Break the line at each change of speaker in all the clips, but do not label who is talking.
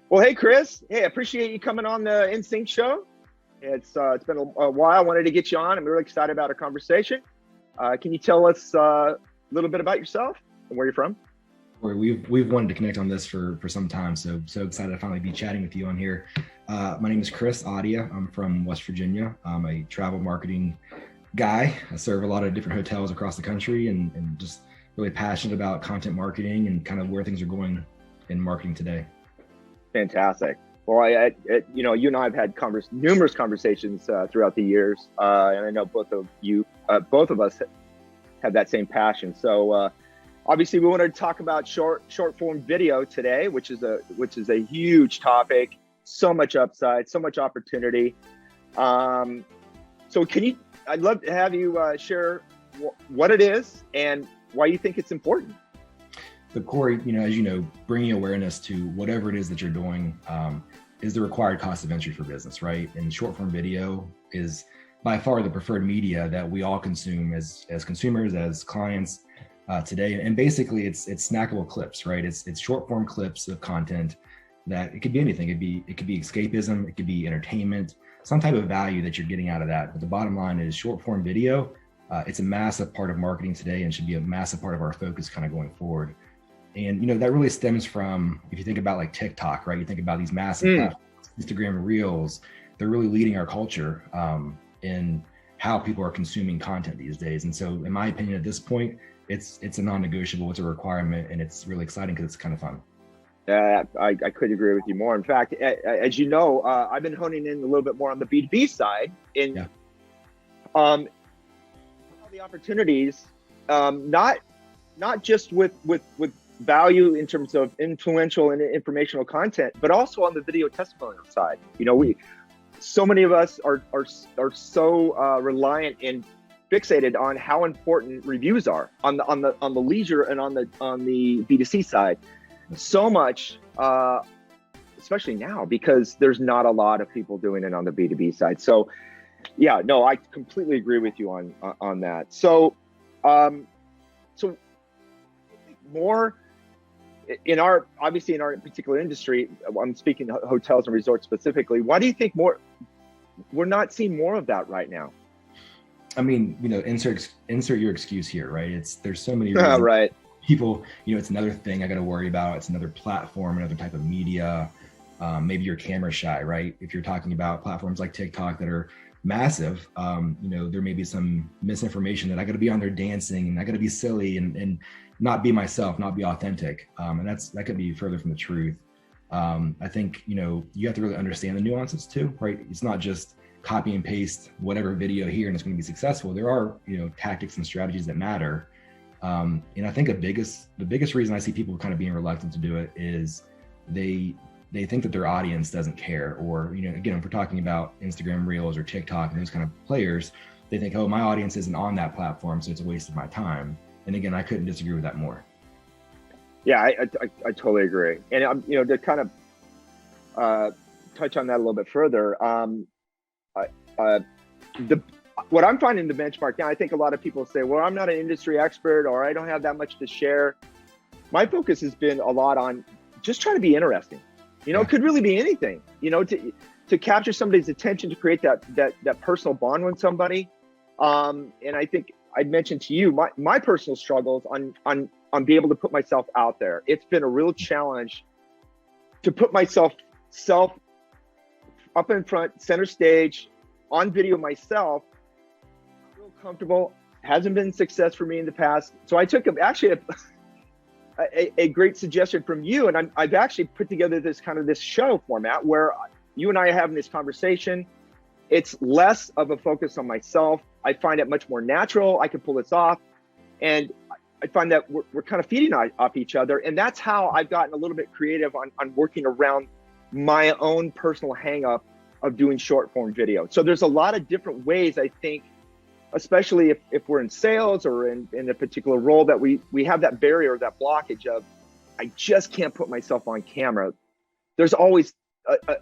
Well, hey, Chris. Hey, I appreciate you coming on the InnSync Show. It's been a while. I wanted to get you on. I'm really excited about our conversation. Can you tell us a little bit about yourself and where you're from?
Cory, we've wanted to connect on this for some time, so excited to finally be chatting with you on here. My name is Chris Audia. I'm from West Virginia. I'm a travel marketing guy. I serve a lot of different hotels across the country, and just really passionate about content marketing and kind of where things are going in marketing today.
Fantastic. Well, you and I have had numerous conversations throughout the years, and I know both of us have that same passion. So obviously, we wanted to talk about short form video today, which is a huge topic. So much upside, so much opportunity. So I'd love to have you share what it is and why you think it's important.
So Cory, as you know, bringing awareness to whatever it is that you're doing is the required cost of entry for business, right? And short form video is by far the preferred media that we all consume as consumers, as clients today. And basically it's snackable clips, right? It's short form clips of content that it could be anything. It could be escapism, it could be entertainment, some type of value that you're getting out of that. But the bottom line is short form video. It's a massive part of marketing today and should be a massive part of our focus kind of going forward. And that really stems from, if you think about like TikTok, right? You think about these massive platforms, Instagram Reels, they're really leading our culture in how people are consuming content these days. And so in my opinion, at this point, it's a non-negotiable, it's a requirement, and it's really exciting because it's kind of fun.
I couldn't agree with you more. In fact, as you know, I've been honing in a little bit more on the B2B side in all the opportunities, not just with value in terms of influential and informational content, but also on the video testimonial side. So many of us are so reliant and fixated on how important reviews are on the leisure and on the B2C side. So much, especially now, because there's not a lot of people doing it on the B2B side. So yeah, no, I completely agree with you on that. So more in our particular industry, I'm speaking hotels and resorts specifically. Why do you think we're not seeing more of that right now?
I mean, insert your excuse here, right? There's so many reasons.
Right.
People, it's another thing I got to worry about. It's another platform, another type of media. Maybe you're camera shy, right? If you're talking about platforms like TikTok that are massive, there may be some misinformation that I got to be on there dancing and I got to be silly and not be myself, not be authentic. And that could be further from the truth. I think, you have to really understand the nuances too, right? It's not just copy and paste whatever video here and it's going to be successful. There are, tactics and strategies that matter. And I think the biggest reason I see people kind of being reluctant to do it is they think that their audience doesn't care, or, again, if we're talking about Instagram Reels or TikTok and those kind of players, they think, oh, my audience isn't on that platform, so it's a waste of my time. And again, I couldn't disagree with that more.
Yeah, I totally agree. And, to kind of touch on that a little bit further, what I'm finding the benchmark now, I think a lot of people say, well, I'm not an industry expert or I don't have that much to share. My focus has been a lot on just trying to be interesting. It could really be anything, to capture somebody's attention, to create that personal bond with somebody. And I think I'd mentioned to you my personal struggles on being able to put myself out there. It's been a real challenge to put myself up in front, center stage, on video myself. Real comfortable. Hasn't been a success for me in the past. So I took a great suggestion from you, and I've actually put together this show format where you and I are having this conversation. It's less of a focus on myself. I find it much more natural. I can pull this off, and I find that we're kind of feeding off each other, and that's how I've gotten a little bit creative on working around my own personal hang-up of doing short form video. So there's a lot of different ways, I think, especially if we're in sales or in a particular role, that we have that barrier, that blockage of, I just can't put myself on camera. There's always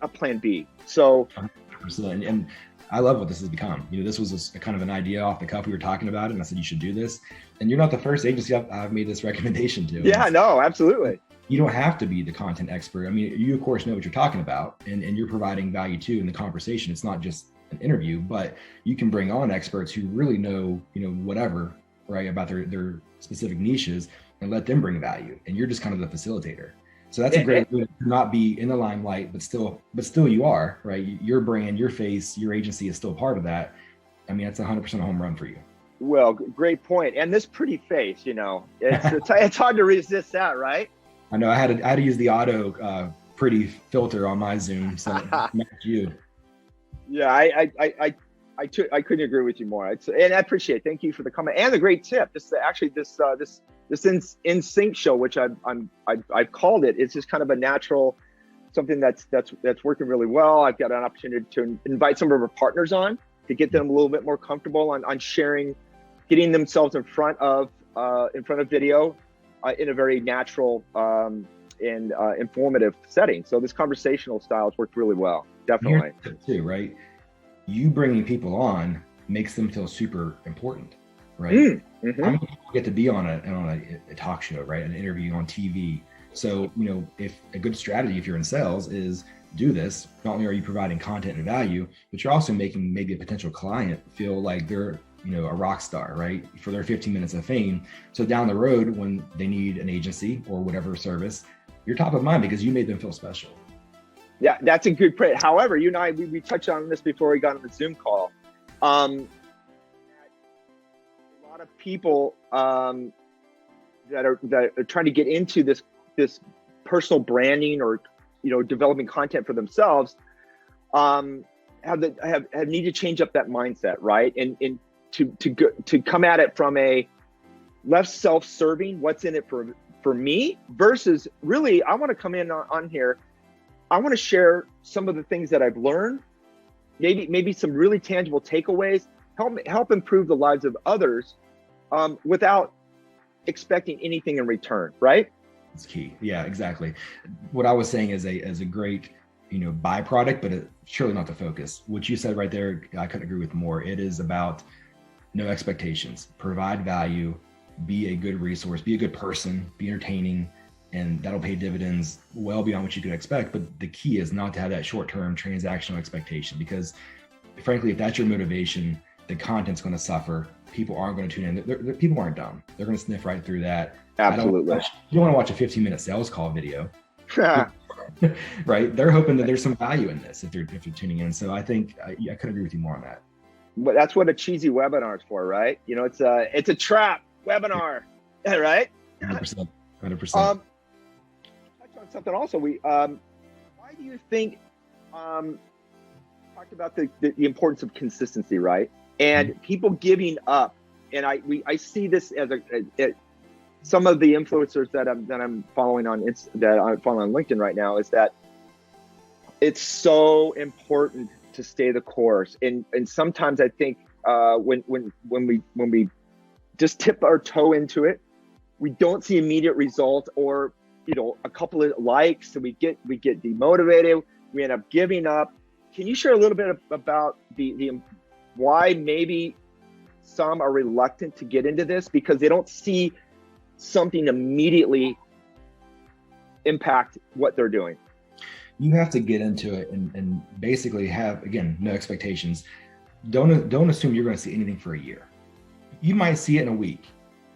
a plan B. So
100%. And I love what this has become. This was a kind of an idea off the cuff. We were talking about it and I said, you should do this. And you're not the first agency I've made this recommendation to.
Yeah, no, absolutely.
you don't have to be the content expert. I mean, you of course know what you're talking about, and you're providing value too in the conversation. It's not just an interview, but you can bring on experts who really know, whatever, right, about their specific niches, and let them bring value. And you're just kind of the facilitator. So that's a great way to not be in the limelight, but still you are, right? Your brand, your face, your agency is still part of that. I mean, that's 100% a home run for you.
Well, great point. And this pretty face, it's hard to resist that, right?
I know I had to use the auto pretty filter on my Zoom, so match you.
Yeah, I couldn't agree with you more. And I appreciate it. Thank you for the comment and the great tip. This InnSync Show, which I've called it. It's just kind of a natural, something that's working really well. I've got an opportunity to invite some of our partners on to get them a little bit more comfortable on sharing, getting themselves in front of video in a very natural and informative setting. So this conversational style has worked really well. Definitely.
Too, right? You bringing people on makes them feel super important, right? Mm-hmm. How many people get to be on a talk show, right? An interview on TV. So, if a good strategy, if you're in sales, is do this, not only are you providing content and value, but you're also making maybe a potential client feel like they're, a rock star, right? For their 15 minutes of fame. So down the road, when they need an agency or whatever service, you're top of mind because you made them feel special.
Yeah, that's a good point. However, you and I, we touched on this before we got on the Zoom call. A lot of people that are trying to get into this personal branding or developing content for themselves have need to change up that mindset, right? And to come at it from a less self-serving, what's in it for me, versus really, I want to come in on here. I want to share some of the things that I've learned, maybe some really tangible takeaways, help improve the lives of others without expecting anything in return, right?
It's key. Yeah, exactly. What I was saying is a great, byproduct, but surely not the focus. What you said right there, I couldn't agree with more. It is about no expectations, provide value, be a good resource, be a good person, be entertaining, and that'll pay dividends well beyond what you could expect. But the key is not to have that short-term transactional expectation, because frankly, if that's your motivation, the content's going to suffer. People aren't going to tune in. People aren't dumb. They're going to sniff right through that.
Absolutely.
You don't want to watch a 15-minute sales call video, right? They're hoping that there's some value in this if you're tuning in. So I think I could agree with you more on that.
But that's what a cheesy webinar is for, right? It's a trap webinar, right?
100%. 100%.
Touch on something also. Why do you think talked about the importance of consistency, right? And people giving up, and I see this as some of the influencers that I'm following on LinkedIn right now, is that it's so important to stay the course. And sometimes I think when we just tip our toe into it, we don't see immediate results, or a couple of likes, and we get demotivated. We end up giving up. Can you share a little bit about the why maybe some are reluctant to get into this because they don't see something immediately impact what they're doing?
You have to get into it and basically have, again, no expectations. Don't assume you're going to see anything for a year. You might see it in a week.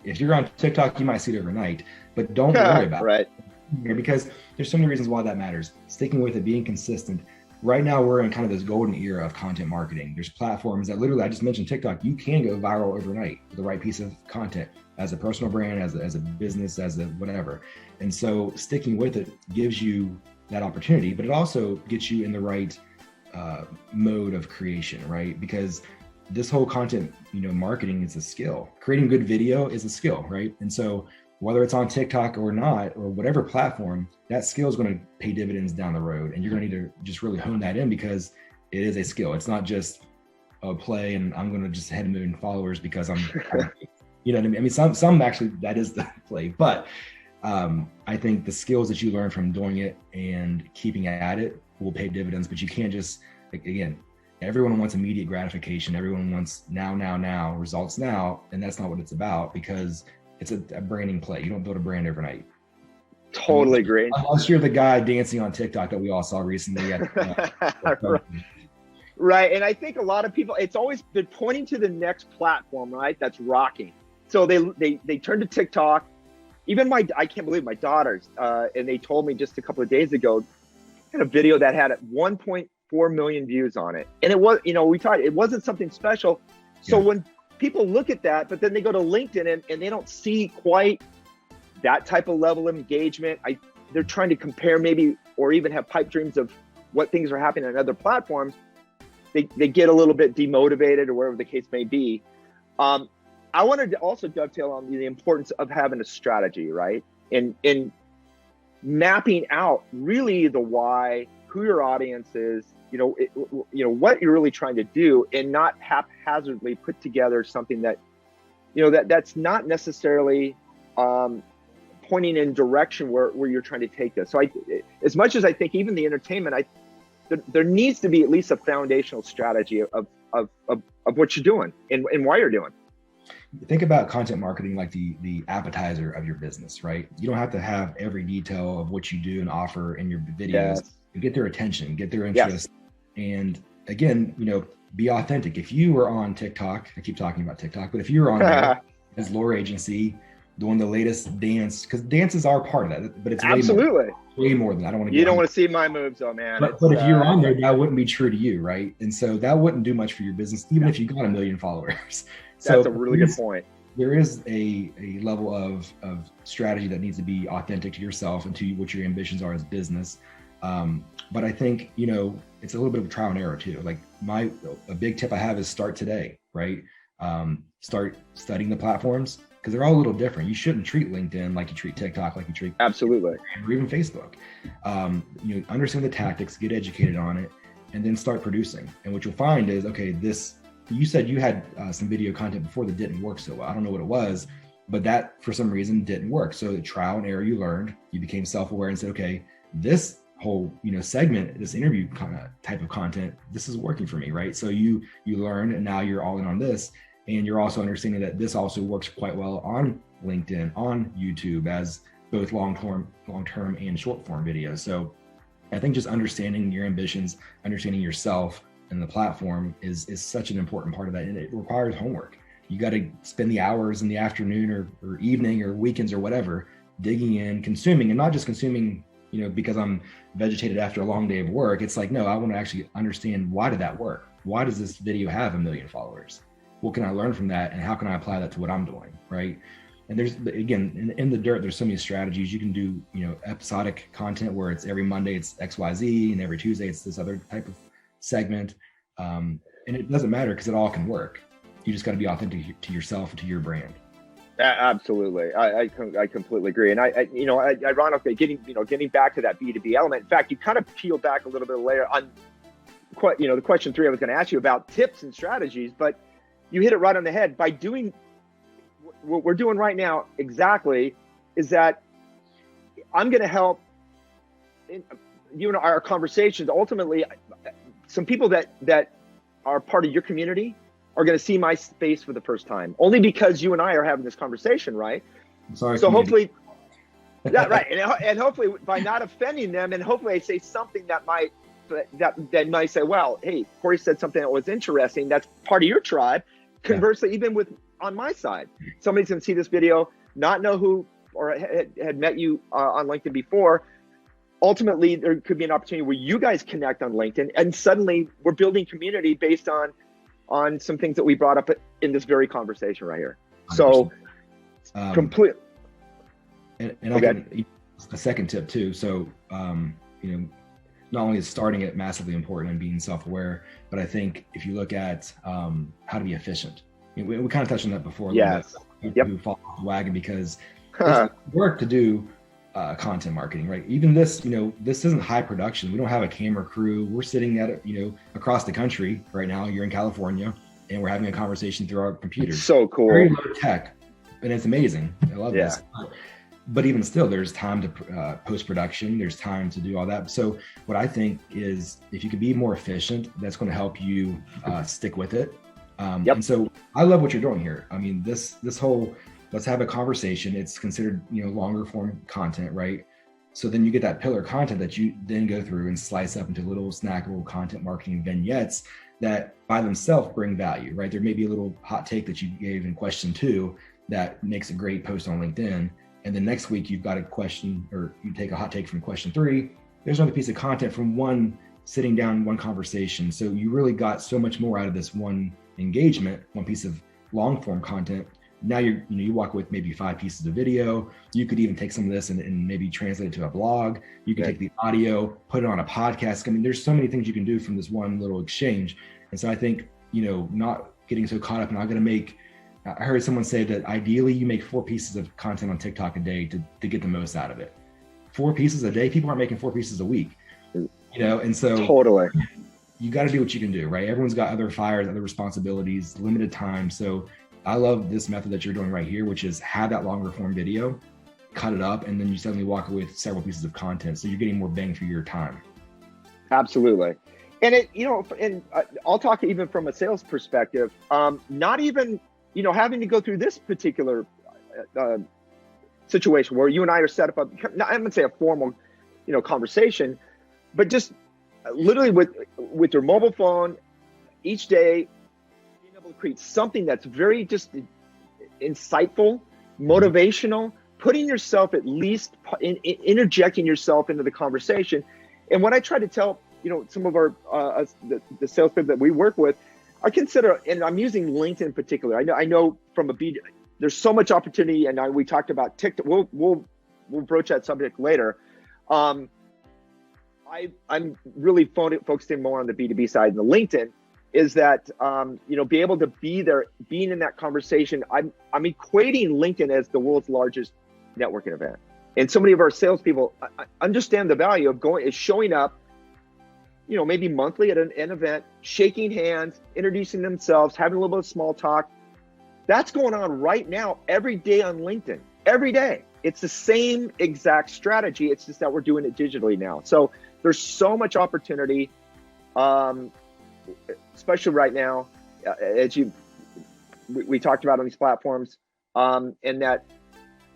If you're on TikTok, you might see it overnight, but don't worry about it. Because there's so many reasons why that matters. Sticking with it, being consistent. Right now, we're in kind of this golden era of content marketing. There's platforms that literally, I just mentioned TikTok, you can go viral overnight with the right piece of content as a personal brand, as a business, as a whatever. And so sticking with it gives you that opportunity, but it also gets you in the right mode of creation, right? Because this whole content, marketing is a skill. Creating good video is a skill, right? And so whether it's on TikTok or not, or whatever platform, that skill is going to pay dividends down the road. And you're going to need to just really hone that in, because it is a skill. It's not just a play and I'm going to just hit 1 million followers because I'm, you know what I mean? I mean, some actually that is the play, but I think the skills that you learn from doing it and keeping at it will pay dividends. But you can't just, again, everyone wants immediate gratification. Everyone wants now, results now. And that's not what it's about, because it's a branding play. You don't build a brand overnight.
Totally agree.
Unless you're the guy dancing on TikTok that we all saw recently.
Right. And I think a lot of people, it's always been pointing to the next platform, right? That's rocking. So they turned to TikTok. Even I can't believe my daughters, and they told me just a couple of days ago, had a video that had 1.4 million views on it. And it was, it wasn't something special. So when people look at that, but then they go to LinkedIn and they don't see quite that type of level of engagement. They're trying to compare maybe, or even have pipe dreams of what things are happening on other platforms. They get a little bit demotivated or whatever the case may be. I wanted to also dovetail on the importance of having a strategy, right? In mapping out really the why, who your audience is, what you're really trying to do, and not haphazardly put together something that, that's not necessarily pointing in direction where you're trying to take this. So as much as I think even the entertainment, there needs to be at least a foundational strategy of what you're doing and why you're doing.
Think about content marketing like the appetizer of your business, right? You don't have to have every detail of what you do and offer in your videos.
Yes.
You get their attention, get their interest. Yes. And again, be authentic. If you were on TikTok, I keep talking about TikTok, but if you were on there as Lore Agency, doing the latest dance, because dances are part of that, but it's
absolutely
way more than that. I don't want to.
You don't want to see my moves, though, man.
But if you're on there, that wouldn't be true to you, right? And so that wouldn't do much for your business, even if you got 1 million followers.
That's a really good point.
There is a level of strategy that needs to be authentic to yourself and to what your ambitions are as business. But I think, it's a little bit of trial and error too. Like a big tip I have is start today, right? Start studying the platforms, because they're all a little different. You shouldn't treat LinkedIn like you treat TikTok, like you treat
absolutely,
or even Facebook. Understand the tactics, get educated on it, and then start producing. And what you'll find is, okay, you said you had some video content before that didn't work so well. I don't know what it was, but that for some reason didn't work. So the trial and error, you learned, you became self-aware and said, okay, this whole segment, this interview type of content, this is working for me, right? So you learn, and now you're all in on this. And you're also understanding that this also works quite well on LinkedIn, on YouTube, as both long-term and short-form videos. So I think just understanding your ambitions, understanding yourself and the platform is such an important part of that. And it requires homework. You got to spend the hours in the afternoon or evening or weekends or whatever, digging in, consuming, and not just consuming, because I'm vegetated after a long day of work. It's like, no, I want to actually understand, why did that work? Why does this video have 1 million followers? What can I learn from that, and how can I apply that to what I'm doing, right? And there's, again, in the dirt, there's so many strategies. You can do, episodic content where it's every Monday it's XYZ, and every Tuesday it's this other type of segment. And it doesn't matter, because it all can work. You just got to be authentic to yourself and to your brand.
Absolutely, I completely agree. And ironically, getting back to that B2B element. In fact, you kind of peel back a little bit later on, the question 3 I was going to ask you about tips and strategies, but you hit it right on the head. By doing what we're doing right now, exactly, is that I'm going to help you and our conversations. Ultimately, some people that are part of your community are going to see my space for the first time, only because you and I are having this conversation, right?
Sorry.
So hopefully, right, and hopefully by not offending them, and hopefully I say something that might say, well, hey, Cory said something that was interesting. That's part of your tribe. Conversely, even on my side, somebody's going to see this video, not know who or had met you on LinkedIn before. Ultimately, there could be an opportunity where you guys connect on LinkedIn, and suddenly we're building community based on some things that we brought up in this very conversation right here. So, complete.
And I can, a second tip too. So, not only is starting it massively important and being self-aware, but I think if you look at how to be efficient, we kind of touched on that before.
Yes.
Who fall off the wagon, because it's work to do content marketing, right? Even this, this isn't high production. We don't have a camera crew. We're sitting at across the country right now. You're in California, and we're having a conversation through our computers.
So cool.
Very low tech, and it's amazing. I love this. But even still, there's time to post-production. There's time to do all that. So what I think is, if you could be more efficient, that's going to help you stick with it. And so I love what you're doing here. I mean, this whole, let's have a conversation. It's considered, longer form content, right? So then you get that pillar content that you then go through and slice up into little snackable content marketing vignettes that by themselves bring value, right? There may be a little hot take that you gave in question 2 that makes a great post on LinkedIn. And then next week you've got a question, or you take a hot take from question 3. There's another piece of content from one sitting down, one conversation. So you really got so much more out of this one engagement, one piece of long form content. Now you walk with maybe 5 pieces of video. You could even take some of this and maybe translate it to a blog. You can take the audio, put it on a podcast. I mean, there's so many things you can do from this one little exchange. And so I think, not getting so caught up, and I'm going to make, I heard someone say that ideally you make 4 pieces of content on TikTok a day to get the most out of it. 4 pieces a day, people aren't making 4 pieces a week, and so
totally,
you got to do what you can do, right? Everyone's got other fires, other responsibilities, limited time. So I love this method that you're doing right here, which is have that longer form video, cut it up, and then you suddenly walk away with several pieces of content. So you're getting more bang for your time.
Absolutely. And and I'll talk even from a sales perspective, not even, having to go through this particular situation where you and I are set up, I'm going to say a formal, conversation, but just literally with your mobile phone each day, being able to create something that's very just insightful, motivational, putting yourself at least interjecting yourself into the conversation. And what I try to tell, some of our the sales people that we work with, I consider, and I'm using LinkedIn in particular. I know from there's so much opportunity, and we talked about TikTok. We'll broach that subject later. I'm really focusing more on the B2B side. And the LinkedIn is that be able to be there, being in that conversation. I'm equating LinkedIn as the world's largest networking event, and so many of our salespeople understand the value of showing up, maybe monthly at an event, shaking hands, introducing themselves, having a little bit of small talk. That's going on right now, every day on LinkedIn, every day. It's the same exact strategy. It's just that we're doing it digitally now. So there's so much opportunity, especially right now, as we talked about on these platforms, and that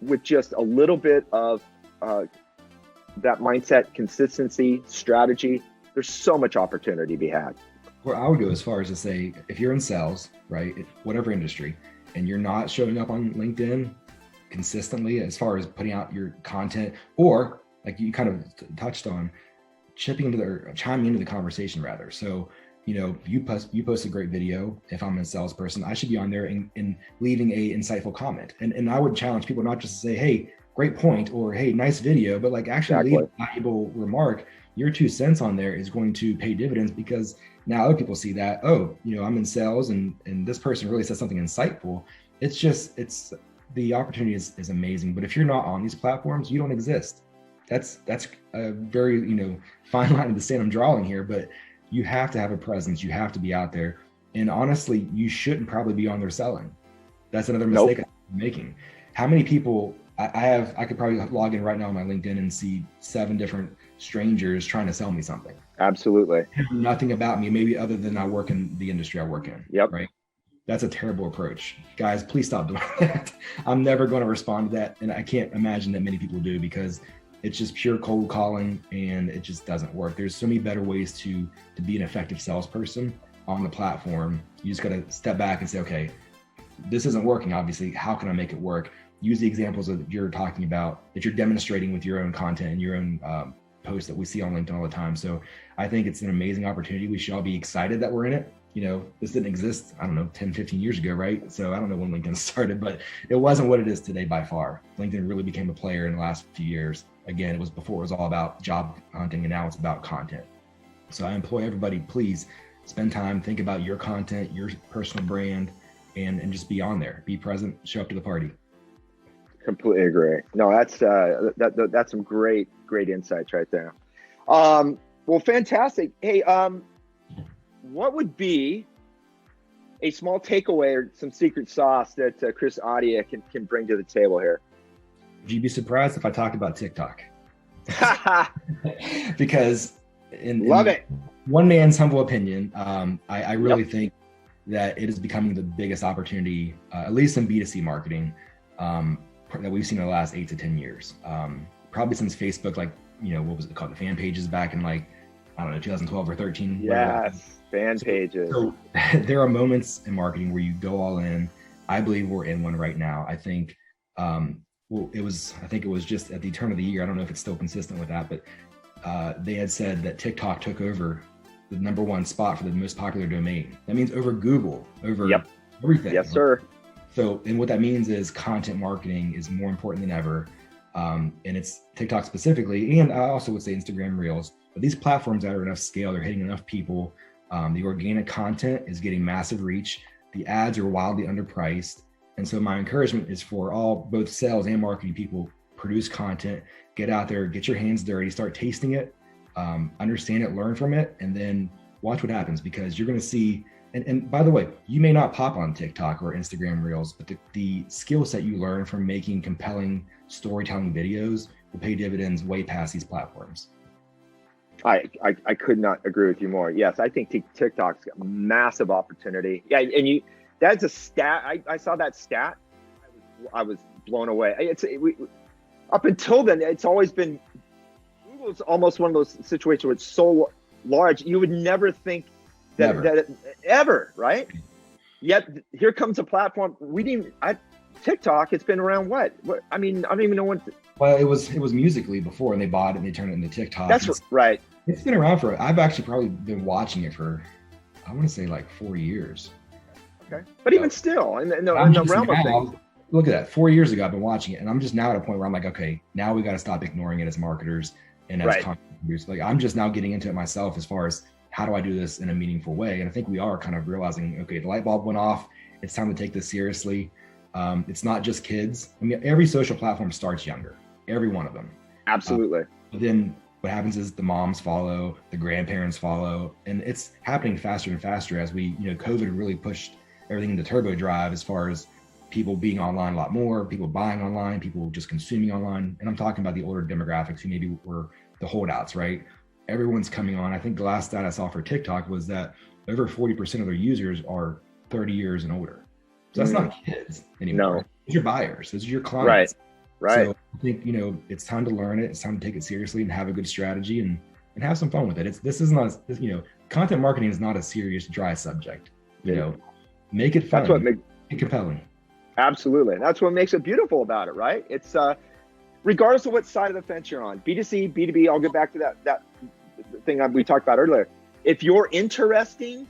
with just a little bit of that mindset, consistency, strategy, there's so much opportunity to be had.
Well, I would go as far as to say, if you're in sales, right, whatever industry, and you're not showing up on LinkedIn consistently as far as putting out your content, or like you kind of touched on, chiming into the conversation rather. So, you post a great video. If I'm a salesperson, I should be on there and leaving a insightful comment. And I would challenge people not just to say, hey, great point, or hey, nice video, but like actually leave a valuable remark. Your 2 cents on there is going to pay dividends, because now other people see that, I'm in sales and this person really said something insightful. It's the opportunity is amazing. But if you're not on these platforms, you don't exist. That's a very, fine line in the sand I'm drawing here, but you have to have a presence. You have to be out there. And honestly, you shouldn't probably be on there selling. That's another mistake I'm making. How many people I could probably log in right now on my LinkedIn and see 7 different strangers trying to sell me something.
Absolutely.
Nothing about me, maybe other than I work in the industry I work in.
Yep.
Right. That's a terrible approach. Guys, please stop doing that. I'm never going to respond to that. And I can't imagine that many people do, because it's just pure cold calling and it just doesn't work. There's so many better ways to be an effective salesperson on the platform. You just got to step back and say, okay, this isn't working. Obviously, how can I make it work? Use the examples that you're talking about, that you're demonstrating with your own content and your own posts that we see on LinkedIn all the time. So I think it's an amazing opportunity. We should all be excited that we're in it. This didn't exist, 10, 15 years ago, right? So I don't know when LinkedIn started, but it wasn't what it is today by far. LinkedIn really became a player in the last few years. Again, it was all about job hunting, and now it's about content. So I implore everybody, please spend time, think about your content, your personal brand, and just be on there, be present, show up to the party.
Completely agree. No, that's some great insights right there. Well, fantastic. Hey, what would be a small takeaway or some secret sauce that Chris Audia can bring to the table here?
Would you be surprised if I talked about TikTok? Because in one man's humble opinion, I really think that it is becoming the biggest opportunity, at least in B2C marketing, that we've seen in the last 8 to 10 years. probably since Facebook, like, what was it called? The fan pages back in like, I don't know, 2012 or 13.
Yes, fan pages.
So there are moments in marketing where you go all in. I believe we're in one right now. I think, I think it was just at the turn of the year. I don't know if it's still consistent with that, but they had said that TikTok took over the #1 spot for the most popular domain. That means over Google, over everything.
Yes, sir.
So, and what that means is content marketing is more important than ever. And it's TikTok specifically, and I also would say Instagram Reels. But these platforms that are enough scale, they're hitting enough people. The organic content is getting massive reach. The ads are wildly underpriced. And so my encouragement is for both sales and marketing people, produce content, get out there, get your hands dirty, start tasting it, understand it, learn from it, and then watch what happens, because you're going to see, and by the way, you may not pop on TikTok or Instagram Reels, but the skill set you learn from making compelling storytelling videos will pay dividends way past these platforms.
I could not agree with you more. Yes, I think TikTok's got massive opportunity. Yeah, and that's a stat. I saw that stat. I was blown away. Up until then, it's always been, Google's almost one of those situations where it's so large, you would never think that ever, right? Yet here comes a platform. TikTok, it's been around what? I mean, I don't even know when.
Well, it was Musical.ly before, and they bought it and they turned it into TikTok.
That's right.
It's been around I've actually probably been watching it for, I want to say like 4 years.
Okay. But even still, in the realm of things.
Look at that. 4 years ago, I've been watching it, and I'm just now at a point where I'm like, okay, now we got to stop ignoring it as marketers and as content producers. Like, I'm just now getting into it myself as far as how do I do this in a meaningful way? And I think we are kind of realizing, okay, the light bulb went off. It's time to take this seriously. It's not just kids. I mean, every social platform starts younger, every one of them.
Absolutely.
But then what happens is the moms follow, the grandparents follow, and it's happening faster and faster as COVID really pushed everything into turbo drive as far as people being online a lot more, people buying online, people just consuming online. And I'm talking about the older demographics who maybe were the holdouts, right? Everyone's coming on. I think the last stat I saw for TikTok was that over 40% of their users are 30 years and older. So that's not kids anymore.
No.
Those are buyers. Those are your clients.
Right.
So I think, it's time to learn it. It's time to take it seriously and have a good strategy and have some fun with it. Content marketing is not a serious, dry subject. Make it fun.
That's what
make it compelling.
Absolutely. That's what makes it beautiful about it, right? It's regardless of what side of the fence you're on, B2C, B2B, I'll get back to that thing we talked about earlier. If you're interesting,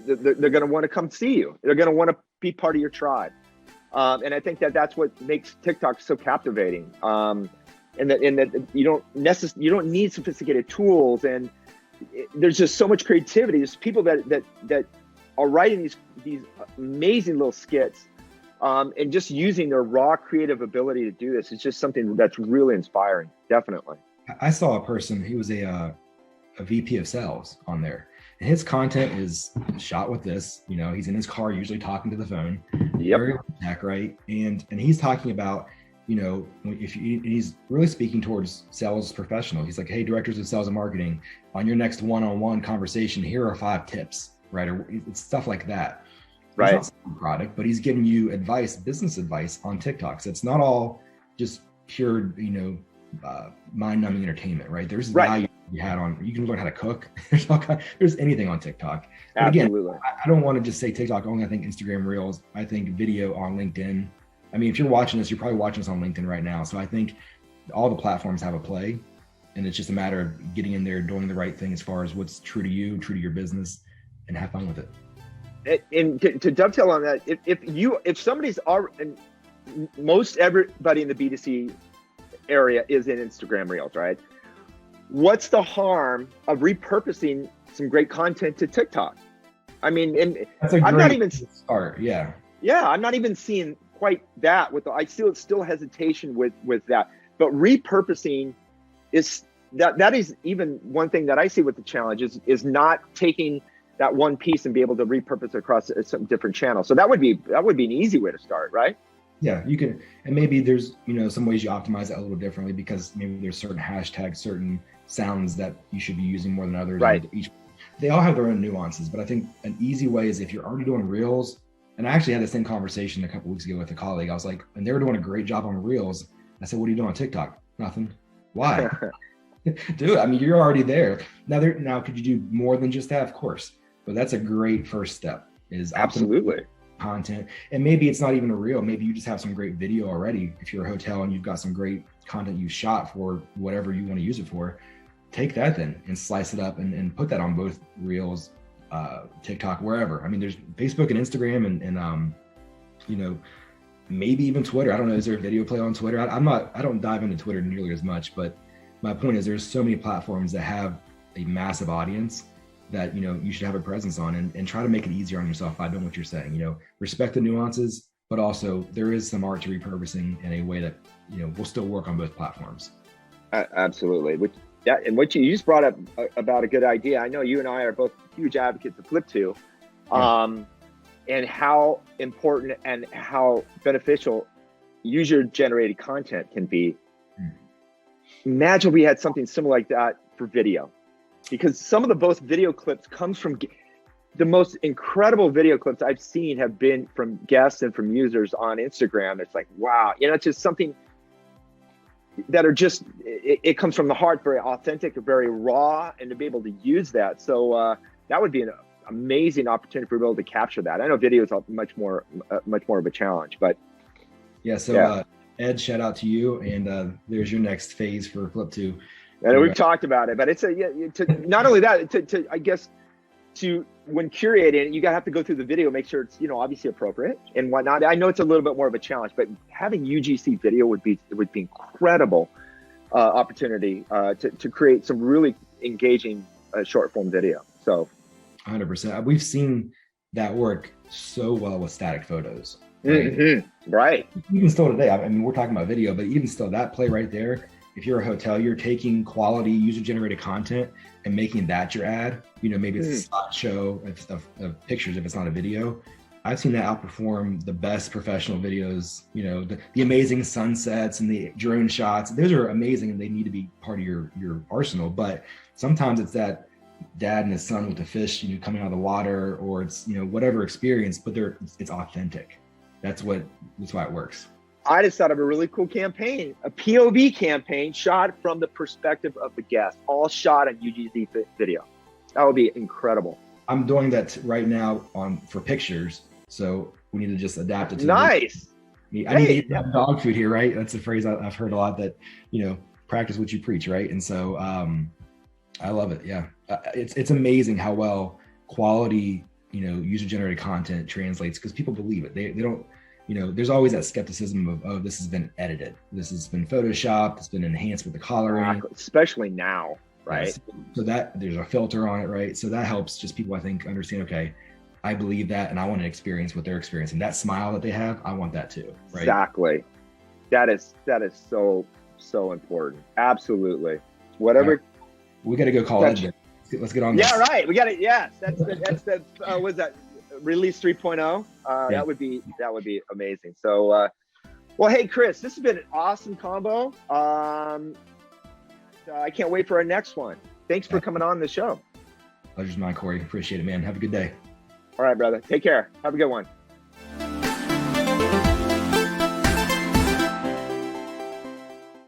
they're going to want to come see you. They're going to want to be part of your tribe. And I think that's what makes TikTok so captivating. And that you don't need sophisticated tools, and there's just so much creativity. There's people that are writing these amazing little skits, and just using their raw creative ability to do this. It's just something that's really inspiring. Definitely.
I saw a person, he was a VP of sales on there, and his content is shot with this. He's in his car, usually talking to the phone.
Yep.
Very tech, right? And he's talking about, he's really speaking towards sales professional. He's like, hey, directors of sales and marketing, on your next one-on-one conversation, here are 5 tips, right? Or it's stuff like that.
Right.
It's not some product, but he's giving you advice, business advice on TikTok. So it's not all just pure, mind-numbing entertainment, right? There's value you can learn how to cook. There's anything on TikTok. But
Absolutely.
Again, I don't want to just say TikTok only. I think Instagram Reels. I think video on LinkedIn. I mean, if you're watching this, you're probably watching this on LinkedIn right now. So I think all the platforms have a play, and it's just a matter of getting in there, doing the right thing as far as what's true to you, true to your business, and have fun with it.
And to dovetail on that, if somebody's already, most everybody in the B2C area is in Instagram Reels, right? What's the harm of repurposing some great content to TikTok? I mean, and
that's a
I'm not even
start. Yeah,
I'm not even seeing quite that I still hesitation with that. But repurposing is that is even one thing that I see with the challenge is not taking that one piece and be able to repurpose it across some different channels. So that would be an easy way to start, right?
Yeah, you can, and maybe there's some ways you optimize it a little differently, because maybe there's certain hashtags, certain sounds that you should be using more than others.
Right.
They all have their own nuances, but I think an easy way is if you're already doing Reels, And I actually had the same conversation a couple weeks ago with a colleague. I was like, and they were doing a great job on Reels. I said, what are you doing on TikTok? Nothing. Why? Dude, I mean, you're already there. Now, could you do more than just that? Of course. But that's a great first step, is
absolutely
content. And maybe it's not even a reel. Maybe you just have some great video already. If you're a hotel and you've got some great content you shot for whatever you want to use it for, take that then and slice it up and put that on both Reels, TikTok, wherever. I mean, there's Facebook and Instagram and you know, maybe even Twitter. I don't know. Is there a video play on Twitter? I don't dive into Twitter nearly as much, but my point is there's so many platforms that have a massive audience that, you know, you should have a presence on, and try to make it easier on yourself by doing what you're saying. You know, respect the nuances, but also there is some art to repurposing in a way that, you know, will still work on both platforms.
Absolutely. Yeah, and what you just brought up about a good idea. I know you and I are both huge advocates of Flip2, and how important and how beneficial user-generated content can be. Imagine we had something similar like that for video, because some of the best video clips comes from the most incredible video clips I've seen have been from guests and from users on Instagram. It's like, wow, you know, it's just something that are just, it comes from the heart, very authentic, very raw, and to be able to use that. So that would be an amazing opportunity for people to capture that. I know video is much more of a challenge, but
yeah. So Ed, shout out to you, and there's your next phase for Flip2.
And we've talked about it, but it's not only that, I guess when curating, you gotta have to go through the video, make sure it's, you know, obviously appropriate and whatnot. I know it's a little bit more of a challenge, but having UGC video would be incredible opportunity to create some really engaging short form video. So
100%. We've seen that work so well with static photos.
Right.
Even still today, I mean, we're talking about video, but even still, that play right there, if you're a hotel, you're taking quality user-generated content and making that your ad. You know, maybe it's a slideshow of pictures if it's not a video. I've seen that outperform the best professional videos. You know, the amazing sunsets and the drone shots. Those are amazing, and they need to be part of your arsenal. But sometimes it's that dad and his son with the fish, you know, coming out of the water, or it's, you know, whatever experience, but it's authentic. That's why it works.
I just thought of a really cool campaign, a POV campaign shot from the perspective of the guest, all shot on UGC video. That would be incredible.
I'm doing that right now for pictures, so we need to just adapt it to
nice.
I need to eat dog food here, right? That's a phrase I've heard a lot, that, you know, practice what you preach, right? And so I love it. Yeah, it's amazing how well quality, you know, user-generated content translates, because people believe it. They don't. You know, there's always that skepticism of, oh, this has been edited. This has been Photoshopped. It's been enhanced with the coloring.
Especially now, right?
Yes. So that there's a filter on it, right? So that helps just people, I think, understand, okay, I believe that, and I want to experience what they're experiencing. That smile that they have, I want that too, right?
Exactly. That is so important. Absolutely. Whatever.
Right. We got to go call Ed. Let's get on this.
Yeah, right. We got it. Yes. That's what's that? Release 3.0. That would be amazing. So well, hey Chris, this has been an awesome combo. I can't wait for our next one. Thanks for coming on the show.
Pleasure's mine, Cory. Appreciate it, man. Have a good day.
All right, brother. Take care. Have a good one.